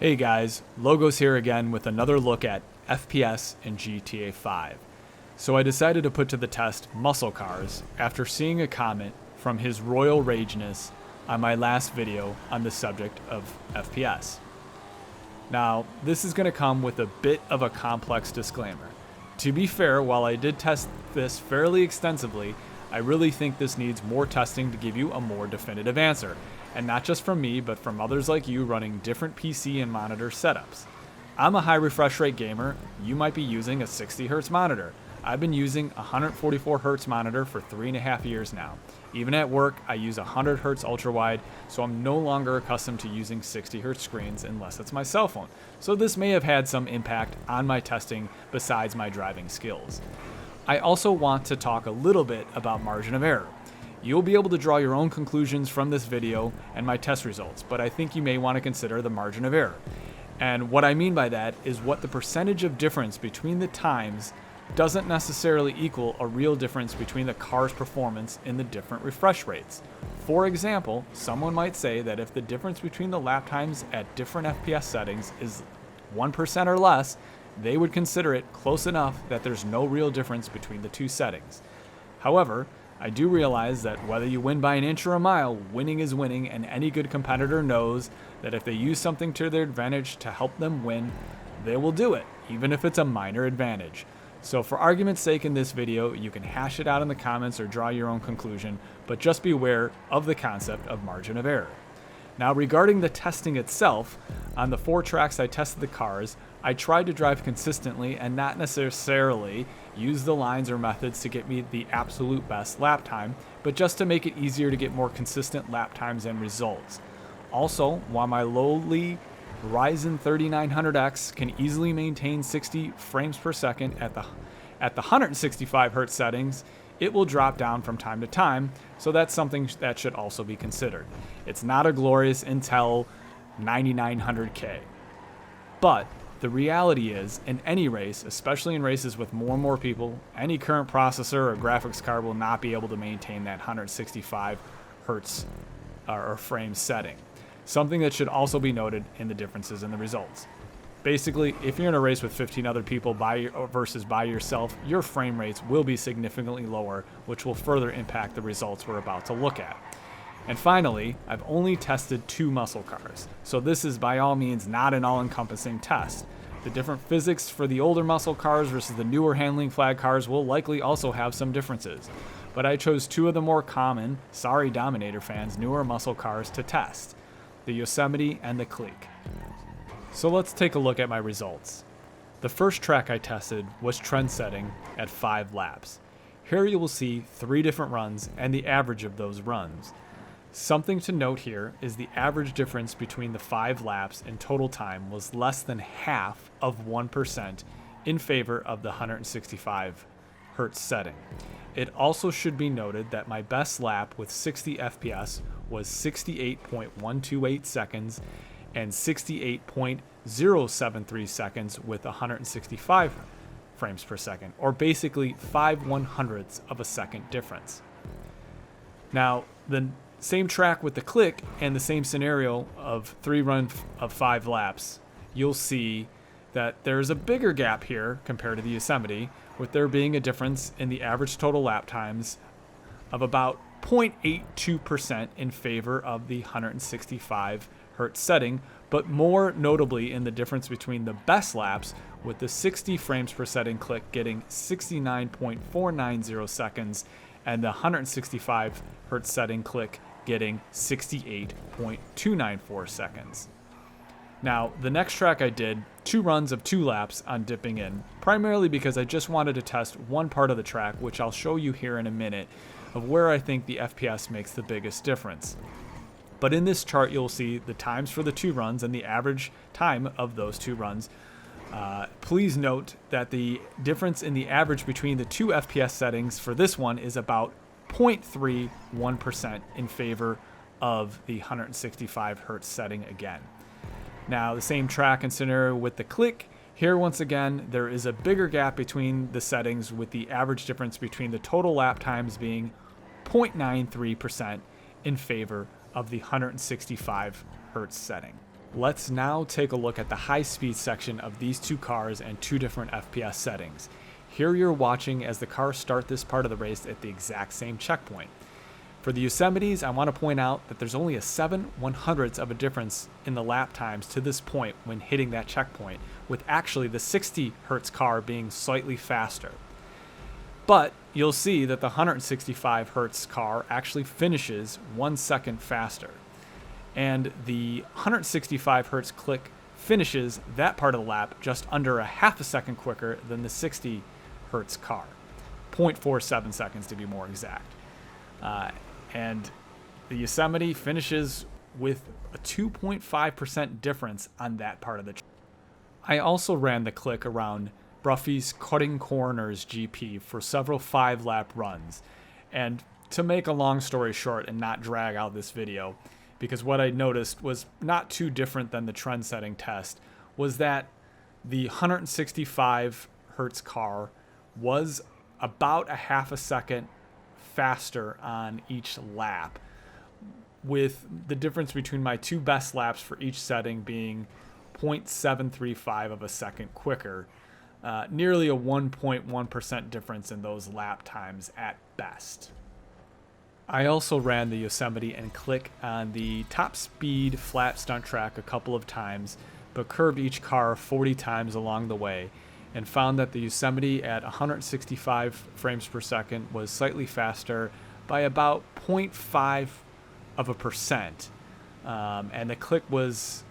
Hey guys, Logos here again with another look at FPS in GTA 5. So I decided to put to the test muscle cars after seeing a comment from his Royal Rageness on my last video on the subject of FPS. Now, this is going to come with a bit of a complex disclaimer. To be fair, while I did test this fairly extensively, I really think this needs more testing to give you a more definitive answer. And not just from me, but from others like you running different PC and monitor setups. I'm a high refresh rate gamer. You might be using a 60Hz monitor. I've been using a 144Hz monitor for 3.5 years now. Even at work, I use a 100Hz ultrawide, so I'm no longer accustomed to using 60Hz screens unless it's my cell phone. So this may have had some impact on my testing besides my driving skills. I also want to talk a little bit about margin of error. You'll be able to draw your own conclusions from this video and my test results, but I think you may want to consider the margin of error. And what I mean by that is what the percentage of difference between the times doesn't necessarily equal a real difference between the car's performance in the different refresh rates. For example, someone might say that if the difference between the lap times at different FPS settings is 1% or less, they would consider it close enough that there's no real difference between the two settings. However, I do realize that whether you win by an inch or a mile, winning is winning, and any good competitor knows that if they use something to their advantage to help them win, they will do it, even if it's a minor advantage. So for argument's sake in this video, you can hash it out in the comments or draw your own conclusion, but just be aware of the concept of margin of error. Now regarding the testing itself, on the 4 tracks I tested the cars, I tried to drive consistently and not necessarily use the lines or methods to get me the absolute best lap time, but just to make it easier to get more consistent lap times and results. Also, while my lowly Ryzen 3900X can easily maintain 60 frames per second at the 165Hz settings, it will drop down from time to time, so that's something that should also be considered. It's not a glorious Intel 9900K. But the reality is, in any race, especially in races with more and more people, any current processor or graphics card will not be able to maintain that 165 Hz or frame setting. Something that should also be noted in the differences in the results. Basically, if you're in a race with 15 other people versus by yourself, your frame rates will be significantly lower, which will further impact the results we're about to look at. And finally, I've only tested 2 muscle cars, so this is by all means not an all-encompassing test. The different physics for the older muscle cars versus the newer handling flag cars will likely also have some differences. But I chose 2 of the more common, sorry Dominator fans, newer muscle cars to test, the Yosemite and the Clique. So let's take a look at my results. The first track I tested was trend setting at 5 laps. Here you will see 3 different runs and the average of those runs. Something to note here is the average difference between the 5 laps in total time was less than half of 1% in favor of the 165 Hz setting. It also should be noted that my best lap with 60 FPS was 68.128 seconds and 68.073 seconds with 165 frames per second, or basically 5/100ths of a second difference. Now, the same track with the Clique and the same scenario of 3 runs of 5 laps, you'll see that there's a bigger gap here compared to the Yosemite, with there being a difference in the average total lap times of about 0.82% in favor of the 165 Hz setting, but more notably in the difference between the best laps with the 60 frames per second Clique getting 69.490 seconds and the 165 Hz setting Clique getting 68.294 seconds. Now, the next track I did 2 runs of 2 laps on dipping in, primarily because I just wanted to test one part of the track, which I'll show you here in a minute, of where I think the FPS makes the biggest difference. But in this chart, you'll see the times for the 2 runs and the average time of those 2 runs. Please note that the difference in the average between the 2 FPS settings for this one is about 0.31% in favor of the 165 Hz setting again. Now, the same track and scenario with the Clique. Here, once again, there is a bigger gap between the settings, with the average difference between the total lap times being 0.93% in favor of the 165 Hz setting. Let's now take a look at the high-speed section of these two cars and two different FPS settings. Here you're watching as the cars start this part of the race at the exact same checkpoint. For the Yosemites, I want to point out that there's only a 7/100ths of a difference in the lap times to this point when hitting that checkpoint, with actually the 60 Hz car being slightly faster. But you'll see that the 165 Hz car actually finishes 1 second faster. And the 165 Hz Clique finishes that part of the lap just under a half a second quicker than the 60 Hz car. 0.47 seconds to be more exact. And the Yosemite finishes with a 2.5% difference on that part of the track. I also ran the Clique around Bruffy's Cutting Corners GP for several 5-lap runs. And to make a long story short and not drag out this video, because what I noticed was not too different than the trend-setting test, was that the 165 Hz car was about a half a second faster on each lap, with the difference between my two best laps for each setting being 0.735 of a second quicker, nearly a 1.1% difference in those lap times at best. I also ran the Yosemite and Clique on the top speed flat stunt track a couple of times, but curved each car 40 times along the way, and found that the Yosemite at 165 frames per second was slightly faster by about 0.5%. And the Clique was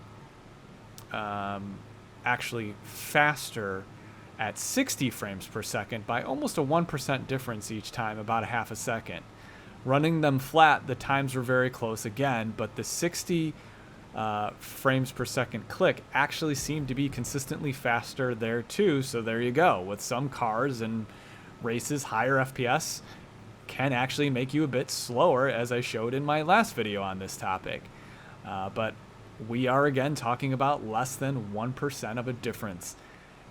actually faster at 60 frames per second by almost a 1% difference each time, about a half a second. Running them flat, the times were very close again, but the 60 frames per second Clique actually seemed to be consistently faster there too. So there you go. With some cars and races, higher FPS can actually make you a bit slower, as I showed in my last video on this topic. But we are again talking about less than 1% of a difference.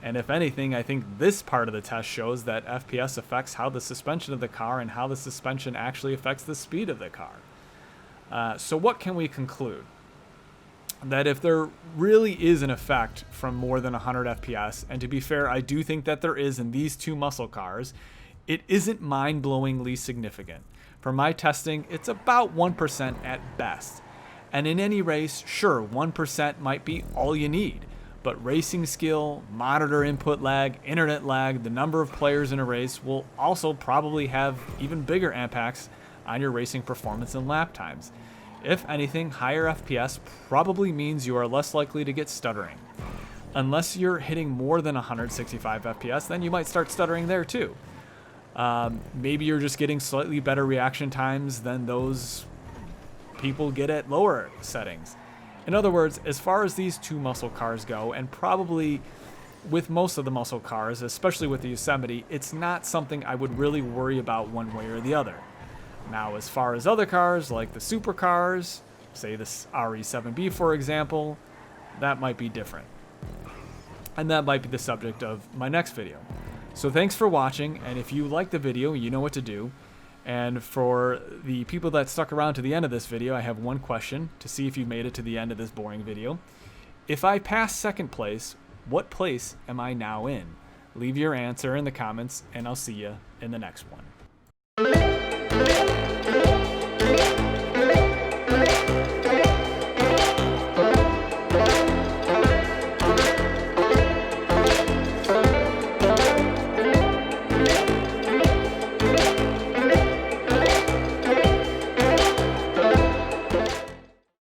And if anything, I think this part of the test shows that FPS affects how the suspension of the car and how the suspension actually affects the speed of the car. So what can we conclude? That if there really is an effect from more than 100 FPS, and to be fair, I do think that there is in these two muscle cars, it isn't mind-blowingly significant. For my testing, it's about 1% at best. And in any race, sure, 1% might be all you need. But racing skill, monitor input lag, internet lag, the number of players in a race will also probably have even bigger impacts on your racing performance and lap times. If anything, higher FPS probably means you are less likely to get stuttering. Unless you're hitting more than 165 FPS, then you might start stuttering there too. Maybe you're just getting slightly better reaction times than those people get at lower settings. In other words, as far as these two muscle cars go, and probably with most of the muscle cars, especially with the Yosemite, it's not something I would really worry about one way or the other. Now, as far as other cars, like the supercars, say this RE7B for example, that might be different. And that might be the subject of my next video. So thanks for watching, and if you like the video, you know what to do. And for the people that stuck around to the end of this video, I have one question to see if you made it to the end of this boring video. If I pass second place, what place am I now in? Leave your answer in the comments, and I'll see you in the next one.